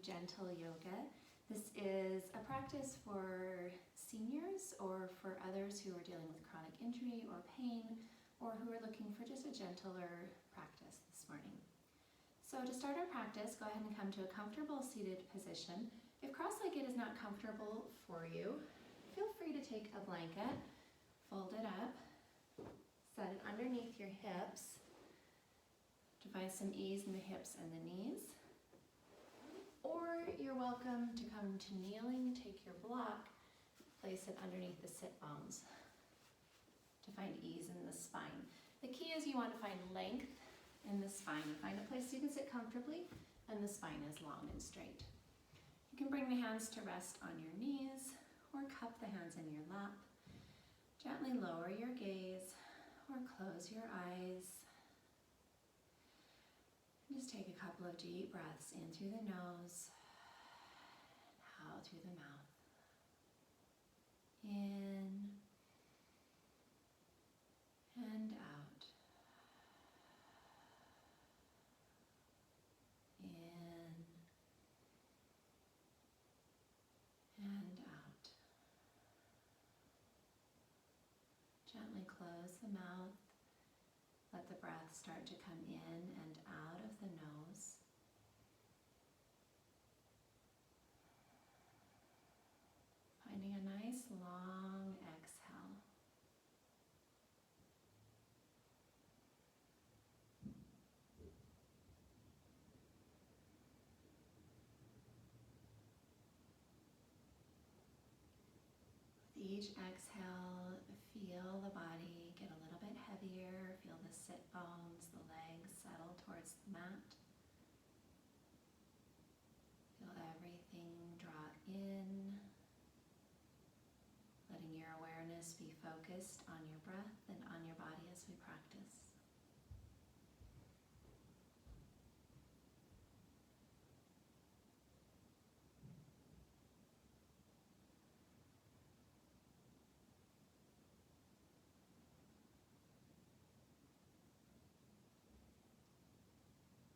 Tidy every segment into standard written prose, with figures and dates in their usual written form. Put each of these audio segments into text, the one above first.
Gentle Yoga. This is a practice for seniors or for others who are dealing with chronic injury or pain, or who are looking for just a gentler practice this morning. So to start our practice, go ahead and come to a comfortable seated position. If cross-legged is not comfortable for you, feel free to take a blanket, fold it up, set it underneath your hips, devise some ease in the hips and the knees. Or you're welcome to come to kneeling, take your block, place it underneath the sit bones to find ease in the spine. The key is you want to find length in the spine. Find a place you can sit comfortably and the spine is long and straight. You can bring the hands to rest on your knees or cup the hands in your lap. Gently lower your gaze or close your eyes. Just take a couple of deep breaths in through the nose and out through the mouth. In and out. In and out. Gently close the mouth. Let the breath start to come in and out of the nose. Finding a nice long exhale. With each exhale, feel the body get a little bit heavier. Feel the sit bones, the legs settle towards the mat. Feel everything draw in, letting your awareness be focused on your breath and on your body as we practice.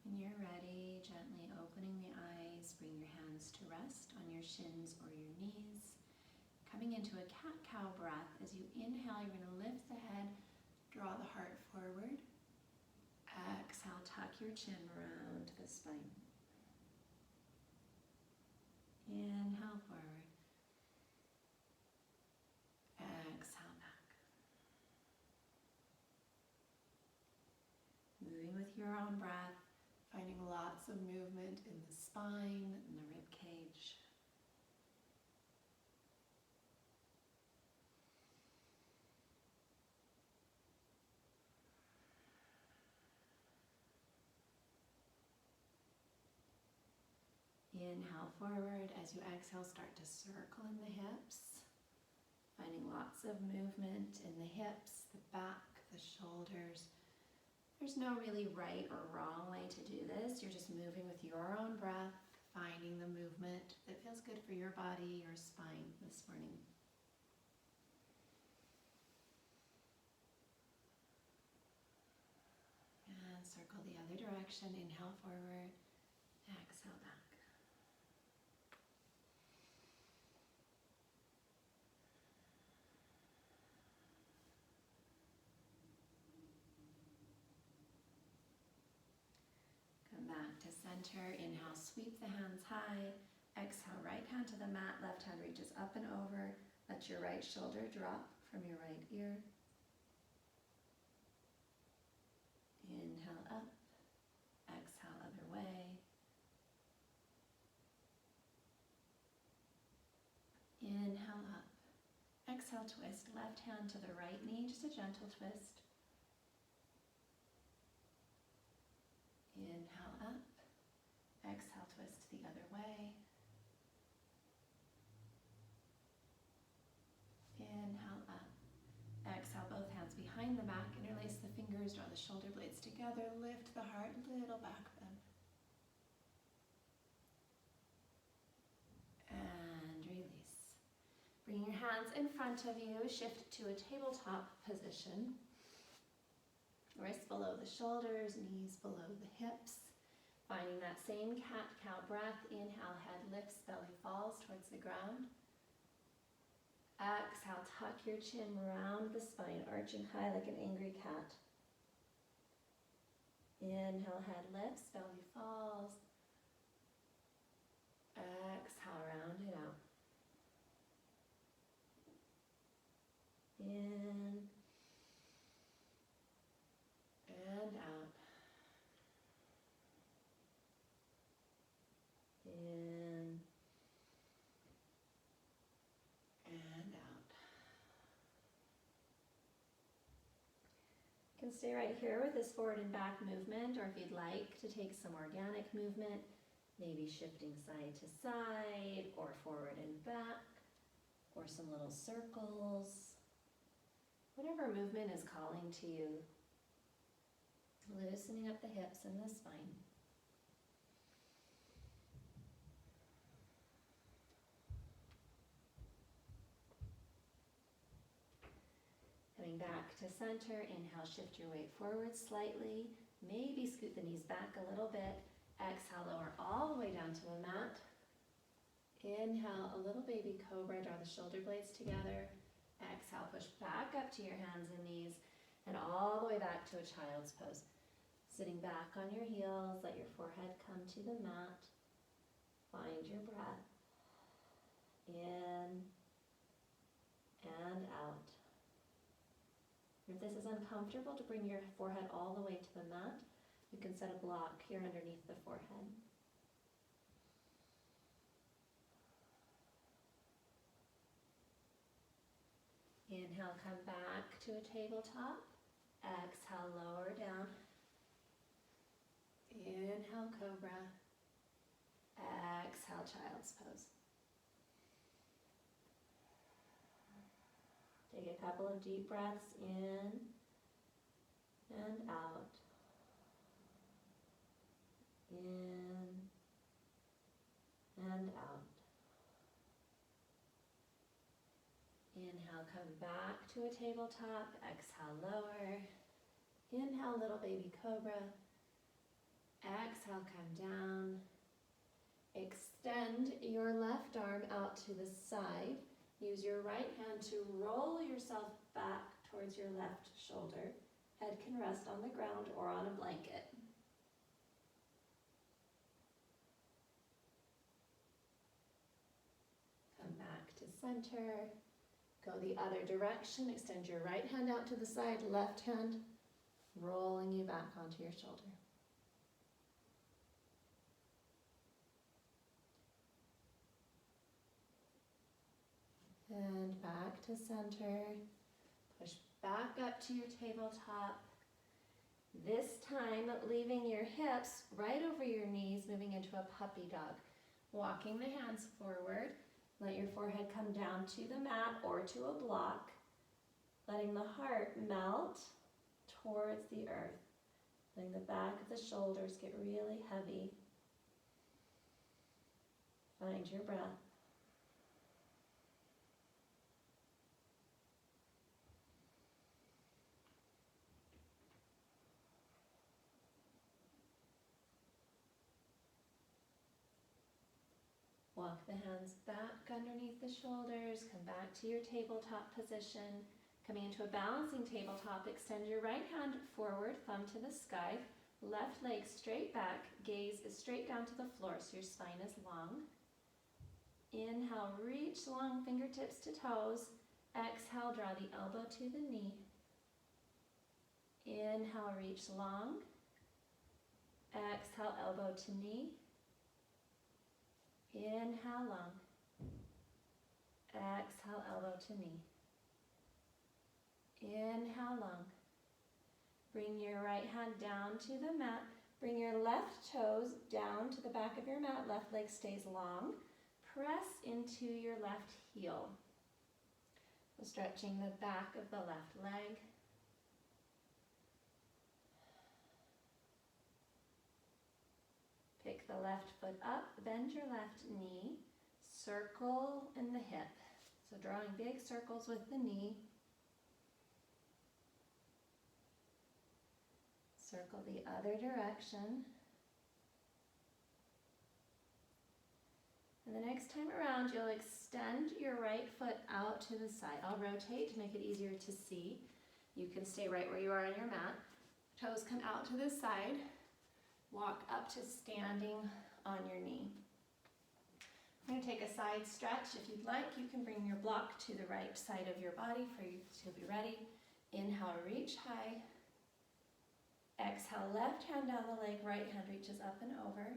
When you're ready, gently opening the eyes, bring your hands to rest on your shins or your knees. Coming into a cat-cow breath, as you inhale, you're going to lift the head, draw the heart forward. Exhale, tuck your chin around the spine. Inhale forward. Exhale back. Moving with your own breath, finding lots of movement in the spine and the rib cage. Inhale forward. As you exhale, start to circle in the hips, finding lots of movement in the hips, the back, the shoulders. There's no really right or wrong way to do this. You're just moving with your own breath, finding the movement that feels good for your body, your spine this morning. And circle the other direction. Inhale forward, exhale back. Back to center. Inhale, sweep the hands high. Exhale, right hand to the mat, left hand reaches up and over. Let your right shoulder drop from your right ear. Inhale up. Exhale, other way. Inhale up. Exhale, twist. Left hand to the right knee, just a gentle twist. Inhale up, exhale, twist the other way. Inhale up, exhale, both hands behind the back, interlace the fingers, draw the shoulder blades together, lift the heart, little back bend. And release. Bring your hands in front of you, shift to a tabletop position. Wrists below the shoulders, knees below the hips. Finding that same cat-cow breath. Inhale, head lifts, belly falls towards the ground. Exhale, tuck your chin round the spine, arching high like an angry cat. Inhale, head lifts, belly falls. Exhale, round it out. In and out. In and out. You can stay right here with this forward and back movement, or if you'd like to take some organic movement, maybe shifting side to side, or forward and back, or some little circles. Whatever movement is calling to you. Loosening up the hips and the spine. Coming back to center, inhale, shift your weight forward slightly. Maybe scoot the knees back a little bit. Exhale, lower all the way down to the mat. Inhale, a little baby cobra, draw the shoulder blades together. Exhale, push back up to your hands and knees and all the way back to a child's pose. Sitting back on your heels, let your forehead come to the mat. Find your breath. In and out. If this is uncomfortable to bring your forehead all the way to the mat, you can set a block here underneath the forehead. Inhale, come back to a tabletop. Exhale, lower down. Inhale, cobra. Exhale, child's pose. Take a couple of deep breaths in and out. In and out. Inhale, come back to a tabletop. Exhale, lower. Inhale, little baby cobra. Exhale, come down. Extend your left arm out to the side. Use your right hand to roll yourself back towards your left shoulder. Head can rest on the ground or on a blanket. Come back to center. Go the other direction. Extend your right hand out to the side, left hand rolling you back onto your shoulder. And back to center. Push back up to your tabletop. This time, leaving your hips right over your knees, moving into a puppy dog. Walking the hands forward. Let your forehead come down to the mat or to a block. Letting the heart melt towards the earth. Letting the back of the shoulders get really heavy. Find your breath. Walk the hands back underneath the shoulders, come back to your tabletop position. Coming into a balancing tabletop, extend your right hand forward, thumb to the sky, left leg straight back, gaze is straight down to the floor so your spine is long. Inhale, reach long fingertips to toes. Exhale, draw the elbow to the knee. Inhale, reach long. Exhale, elbow to knee. Inhale, long. Exhale, elbow to knee. Inhale, long. Bring your right hand down to the mat. Bring your left toes down to the back of your mat. Left leg stays long. Press into your left heel. So stretching the back of the left leg. Pick the left foot up, bend your left knee, circle in the hip. So drawing big circles with the knee. Circle the other direction. And the next time around, you'll extend your right foot out to the side. I'll rotate to make it easier to see. You can stay right where you are on your mat. Toes come out to the side. Walk up to standing on your knee. I'm going to take a side stretch. If you'd like, you can bring your block to the right side of your body for you to be ready. Inhale, reach high. Exhale, left hand down the leg, right hand reaches up and over.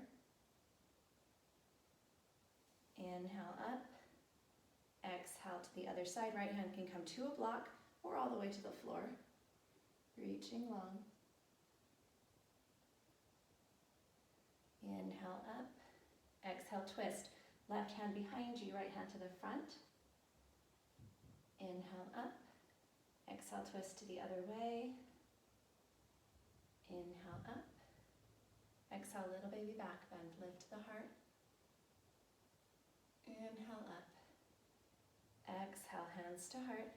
Inhale up. Exhale to the other side. Right hand can come to a block or all the way to the floor. Reaching long. Inhale up. Exhale, twist. Left hand behind you, right hand to the front. Inhale up. Exhale, twist to the other way. Inhale up. Exhale, little baby back bend. Lift the heart. Inhale up. Exhale, hands to heart.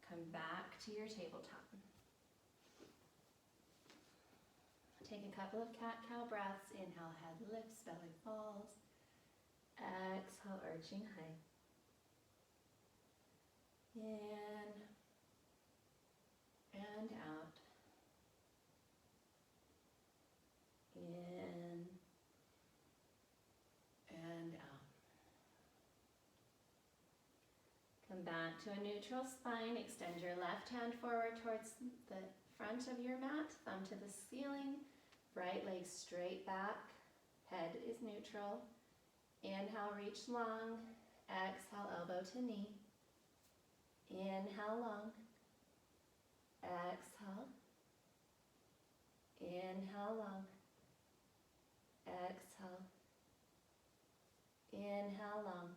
Come back to your tabletop. Take a couple of cat-cow breaths. Inhale, head lifts, belly falls. Exhale, arching high. In and out. In and out. Come back to a neutral spine. Extend your left hand forward towards the front of your mat, thumb to the ceiling. Right leg straight back, head is neutral. Inhale, reach long. Exhale, elbow to knee. Inhale, long. Exhale. Inhale, long. Exhale. Inhale, long.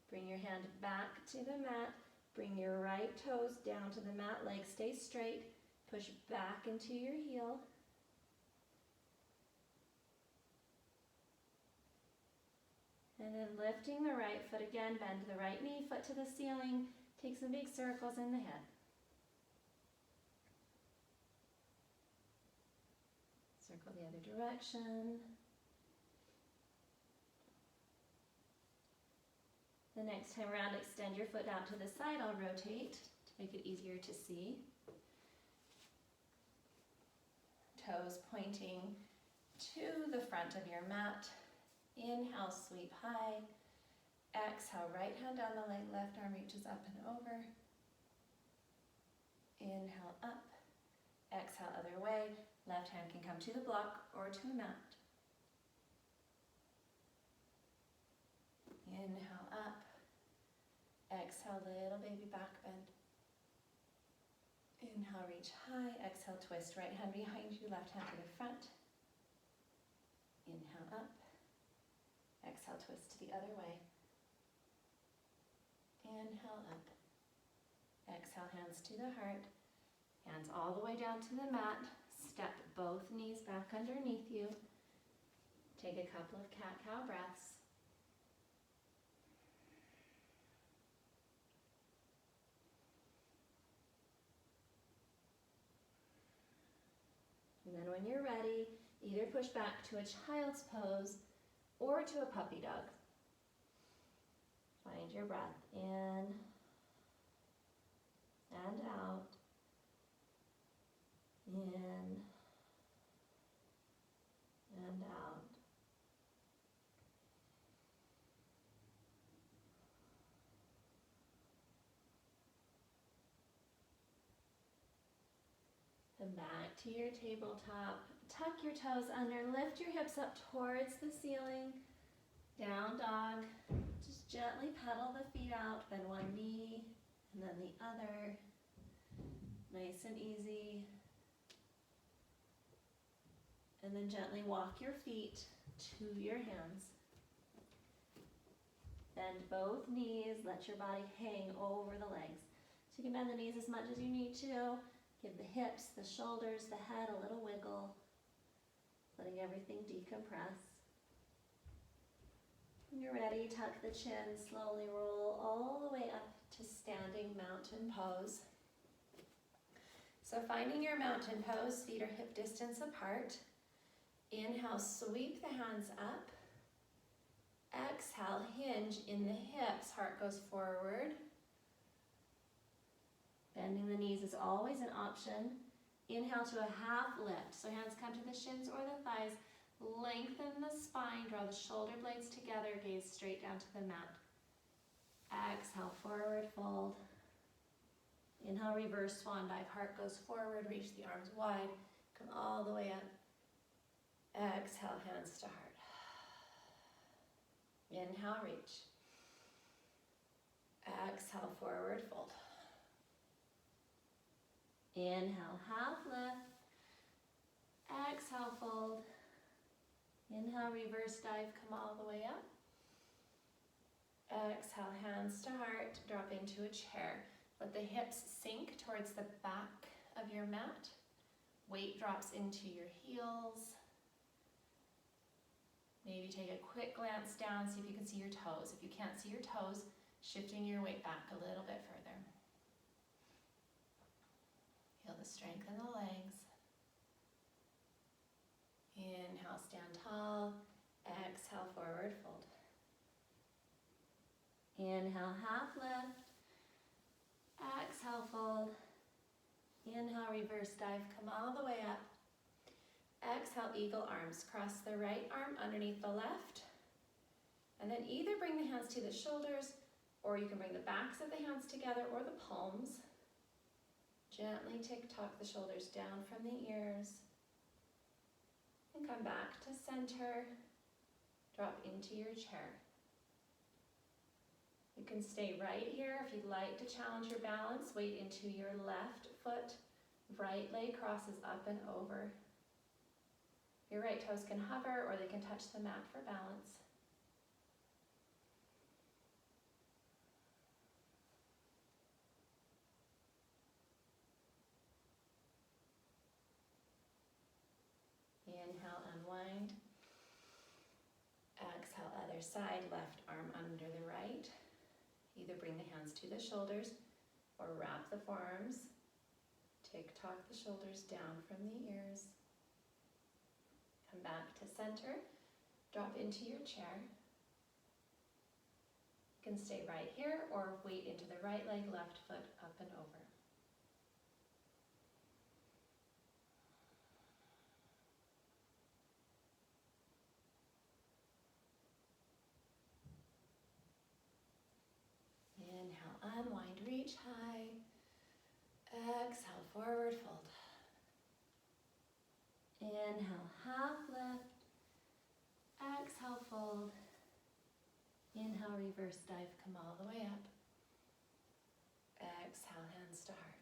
Bring your hand back to the mat. Bring your right toes down to the mat. Legs stay straight. Push back into your heel. And then lifting the right foot again, bend the right knee, foot to the ceiling. Take some big circles in the head. Circle the other direction. The next time around, extend your foot out to the side. I'll rotate to make it easier to see. Toes pointing to the front of your mat. Inhale, sweep high. Exhale, right hand down the leg, left arm reaches up and over. Inhale, up. Exhale, other way. Left hand can come to the block or to a mat. Inhale, up. Exhale, little baby back bend. Inhale, reach high. Exhale, twist. Right hand behind you, left hand to the front. Inhale, up. Exhale, twist to the other way. Inhale, up. Exhale, hands to the heart. Hands all the way down to the mat. Step both knees back underneath you. Take a couple of cat-cow breaths. And then when you're ready, either push back to a child's pose or to a puppy dog. Find your breath in and out. In and out. Come back to your tabletop. Tuck your toes under, lift your hips up towards the ceiling. Down dog. Just gently pedal the feet out, bend one knee and then the other. Nice and easy. And then gently walk your feet to your hands. Bend both knees, let your body hang over the legs. So you can bend the knees as much as you need to. Give the hips, the shoulders, the head a little wiggle. Letting everything decompress. When you're ready, tuck the chin, slowly roll all the way up to standing mountain pose. So finding your mountain pose, feet are hip distance apart. Inhale, sweep the hands up. Inhale, hinge in the hips, heart goes forward. Bending the knees is always an option. Inhale to a half lift, so hands come to the shins or the thighs. Lengthen the spine, draw the shoulder blades together, gaze straight down to the mat. Exhale, forward fold. Inhale, reverse swan dive, heart goes forward, reach the arms wide, come all the way up. Exhale, hands to heart. Inhale, reach. Exhale, forward fold. Inhale, half lift. Exhale, fold. Inhale, reverse dive, come all the way up. Exhale, hands to heart, drop into a chair. Let the hips sink towards the back of your mat. Weight drops into your heels. Maybe take a quick glance down, see if you can see your toes. If you can't see your toes, shifting your weight back a little bit further. Feel the strength in the legs. Inhale, stand tall. Exhale, forward fold. Inhale, half lift. Exhale, fold. Inhale, reverse dive, come all the way up. Exhale, eagle arms. Cross the right arm underneath the left. And then either bring the hands to the shoulders, or you can bring the backs of the hands together or the palms. Gently tick-tock the shoulders down from the ears. And come back to center. Drop into your chair. You can stay right here if you'd like to challenge your balance. Weight into your left foot. Right leg crosses up and over. Your right toes can hover or they can touch the mat for balance. Inhale, unwind. Exhale, other side, left arm under the right. Either bring the hands to the shoulders or wrap the forearms. Tick-tock the shoulders down from the ears. Come back to center. Drop into your chair. You can stay right here or weight into the right leg, left foot up and over. Inhale, unwind, reach high. Exhale, forward fold. Inhale, half lift. Exhale, fold. Inhale, reverse dive, come all the way up. Exhale, hands to heart.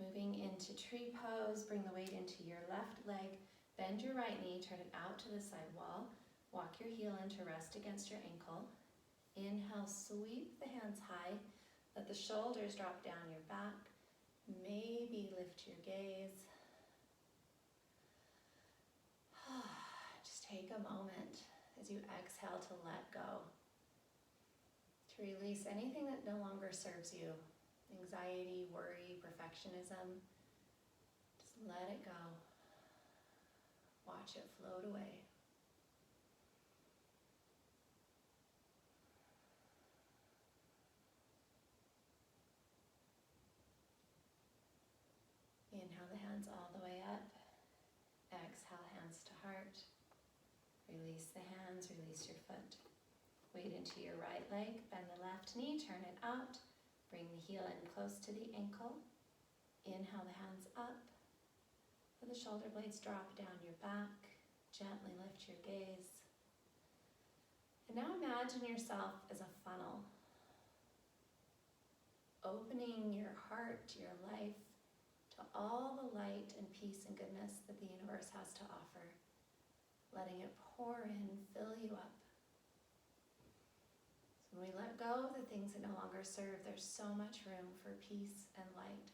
Moving into tree pose, bring the weight into your left leg. Bend your right knee, turn it out to the side wall. Walk your heel in to rest against your ankle. Inhale, sweep the hands high. Let the shoulders drop down your back. Maybe lift your gaze. Just take a moment as you exhale to let go. To release anything that no longer serves you. Anxiety, worry, perfectionism. Just let it go. Watch it float away. Inhale the hands all the way up. Exhale, hands to heart. Release the hands, release your foot. Weight into your right leg, bend the left knee, turn it out. Bring the heel in close to the ankle. Inhale the hands up. Let the shoulder blades drop down your back. Gently lift your gaze. And now imagine yourself as a funnel. Opening your heart, your life, to all the light and peace and goodness that the universe has to offer. Letting it pour in, fill you up. So when we let go of the things that no longer serve, there's so much room for peace and light.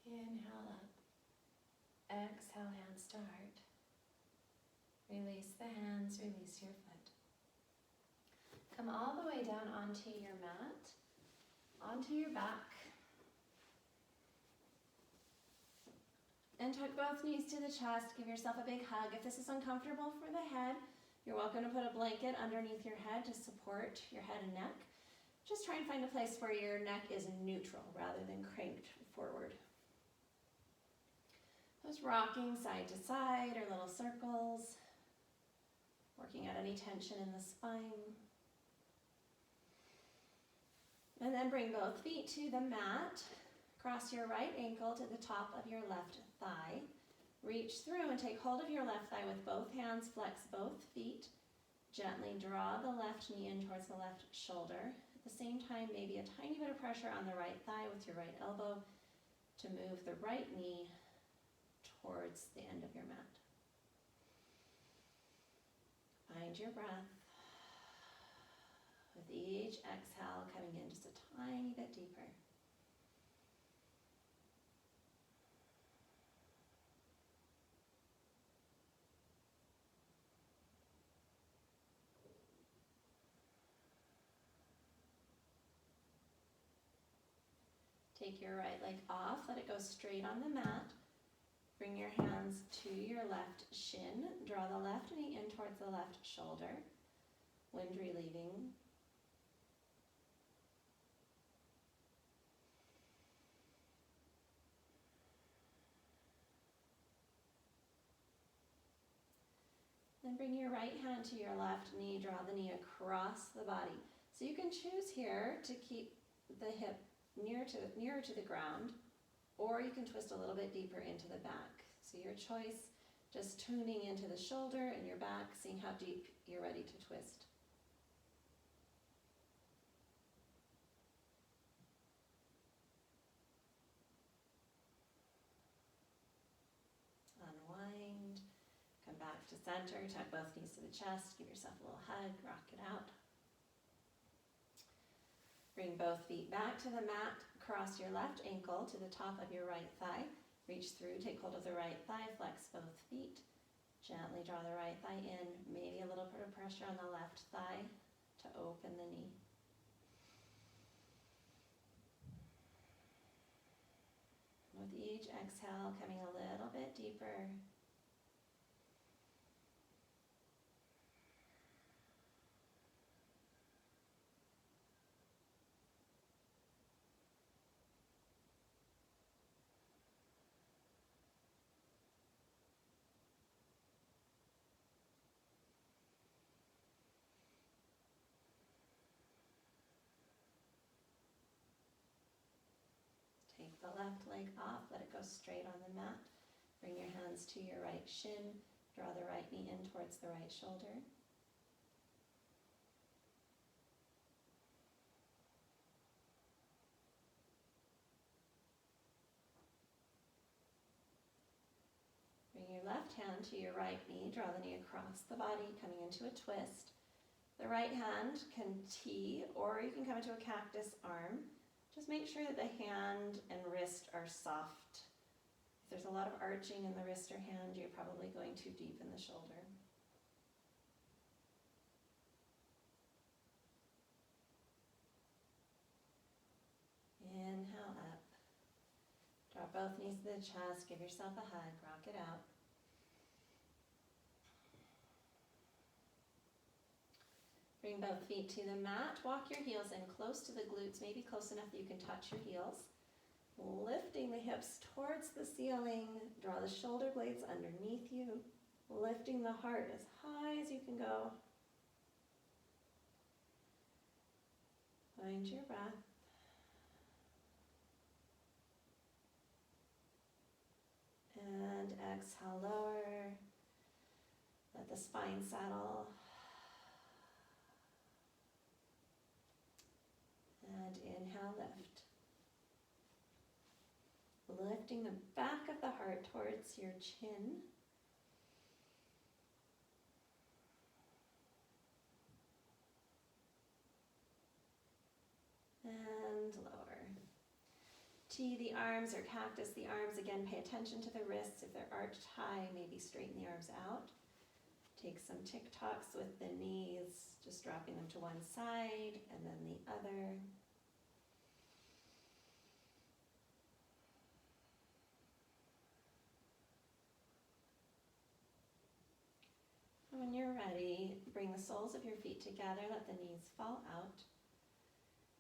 Inhale up. Exhale, hands to heart. Release the hands, release your foot. Come all the way down onto your mat. onto your back. And tuck both knees to the chest. Give yourself a big hug. If this is uncomfortable for the head, you're welcome to put a blanket underneath your head to support your head and neck. Just try and find a place where your neck is neutral rather than cranked forward. Just rocking side to side or little circles, working out any tension in the spine. And then bring both feet to the mat. Cross your right ankle to the top of your left thigh. Reach through and take hold of your left thigh with both hands. Flex both feet. Gently draw the left knee in towards the left shoulder. At the same time, maybe a tiny bit of pressure on the right thigh with your right elbow to move the right knee towards the end of your mat. Find your breath. With each exhale, coming in just a tiny bit deeper. Take your right leg off, let it go straight on the mat. Bring your hands to your left shin. Draw the left knee in towards the left shoulder. Wind relieving. Then bring your right hand to your left knee. Draw the knee across the body. So you can choose here to keep the hip nearer to the ground, or you can twist a little bit deeper into the back. So your choice, just tuning into the shoulder and your back, seeing how deep you're ready to twist. Unwind, come back to center, tuck both knees to the chest, give yourself a little hug, rock it out. Bring both feet back to the mat, cross your left ankle to the top of your right thigh. Reach through, take hold of the right thigh, flex both feet. Gently draw the right thigh in, maybe a little bit of pressure on the left thigh to open the knee. With each exhale, coming a little bit deeper. Take the left leg off, let it go straight on the mat. Bring your hands to your right shin. Draw the right knee in towards the right shoulder. Bring your left hand to your right knee. Draw the knee across the body, coming into a twist. The right hand can T, or you can come into a cactus arm. Just make sure that the hand and wrist are soft. If there's a lot of arching in the wrist or hand, you're probably going too deep in the shoulder. Inhale up. Drop both knees to the chest, give yourself a hug, rock it out. Bring both feet to the mat, walk your heels in close to the glutes, maybe close enough that you can touch your heels. Lifting the hips towards the ceiling, draw the shoulder blades underneath you, lifting the heart as high as you can go. Find your breath. And exhale, lower. Let the spine settle. And inhale, lift. Lifting the back of the heart towards your chin. And lower. T the arms or cactus the arms. Again, pay attention to the wrists. If they're arched high, maybe straighten the arms out. Take some tick-tocks with the knees, just dropping them to one side and then the other. when you're ready, bring the soles of your feet together, let the knees fall out.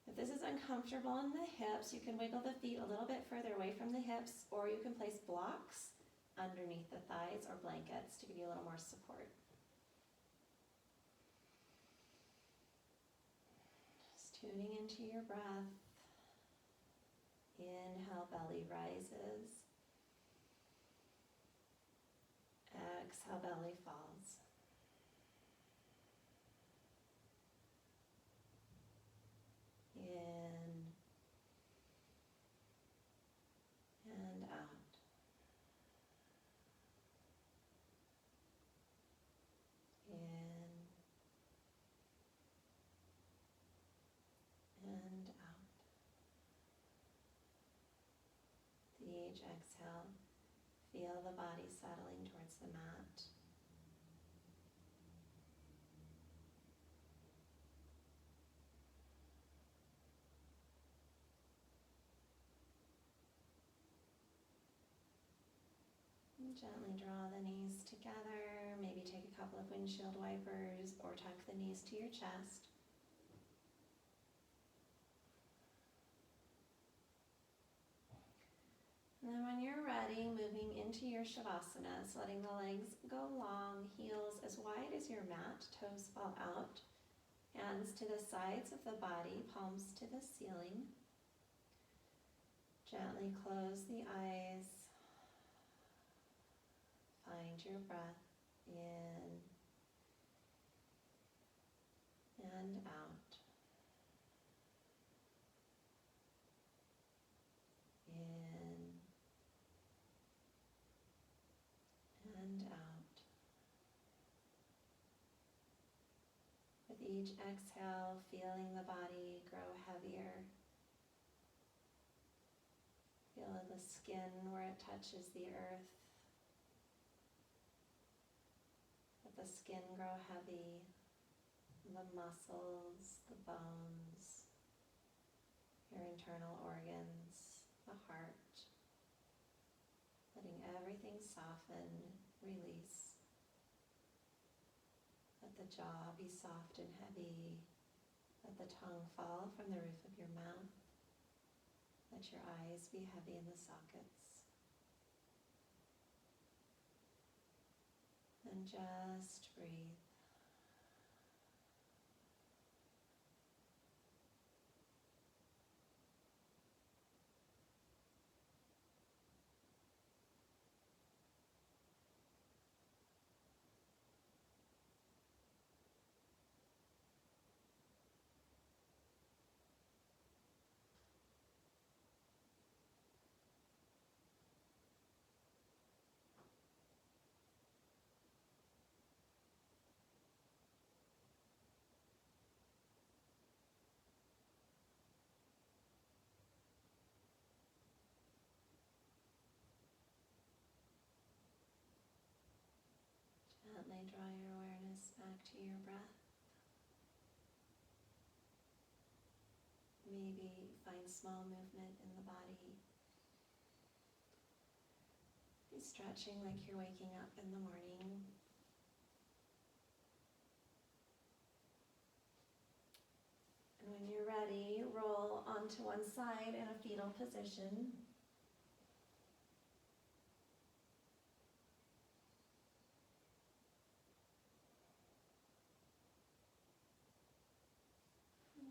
If this is uncomfortable in the hips, you can wiggle the feet a little bit further away from the hips, or you can place blocks underneath the thighs or blankets to give you a little more support. Just tuning into your breath. Inhale, belly rises. Exhale, belly falls. In and out. In and out. With each exhale, feel the body settling towards the mat. Gently draw the knees together, maybe take a couple of windshield wipers or tuck the knees to your chest. And then when you're ready, moving into your Shavasana, letting the legs go long, heels as wide as your mat, toes fall out, hands to the sides of the body, palms to the ceiling. Gently close the eyes. Find your breath in and out. In and out. With each exhale, feeling the body grow heavier. Feel the skin where it touches the earth. Let the skin grow heavy, the muscles, the bones, your internal organs, the heart. Letting everything soften, release. Let the jaw be soft and heavy. Let the tongue fall from the roof of your mouth. Let your eyes be heavy in the sockets. And just breathe. Gently draw your awareness back to your breath. Maybe find small movement in the body. Be stretching like you're waking up in the morning. And when you're ready, roll onto one side in a fetal position.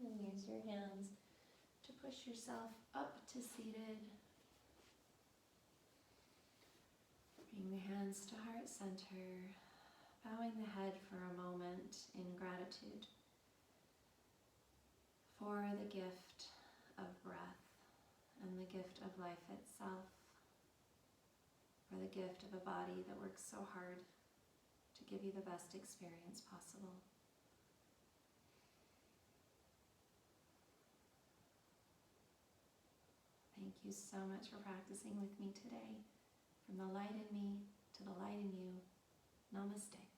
And use your hands to push yourself up to seated. Bring the hands to heart center, bowing the head for a moment in gratitude for the gift of breath and the gift of life itself, for the gift of a body that works so hard to give you the best experience possible. Thank you so much for practicing with me today. From the light in me to the light in you, namaste.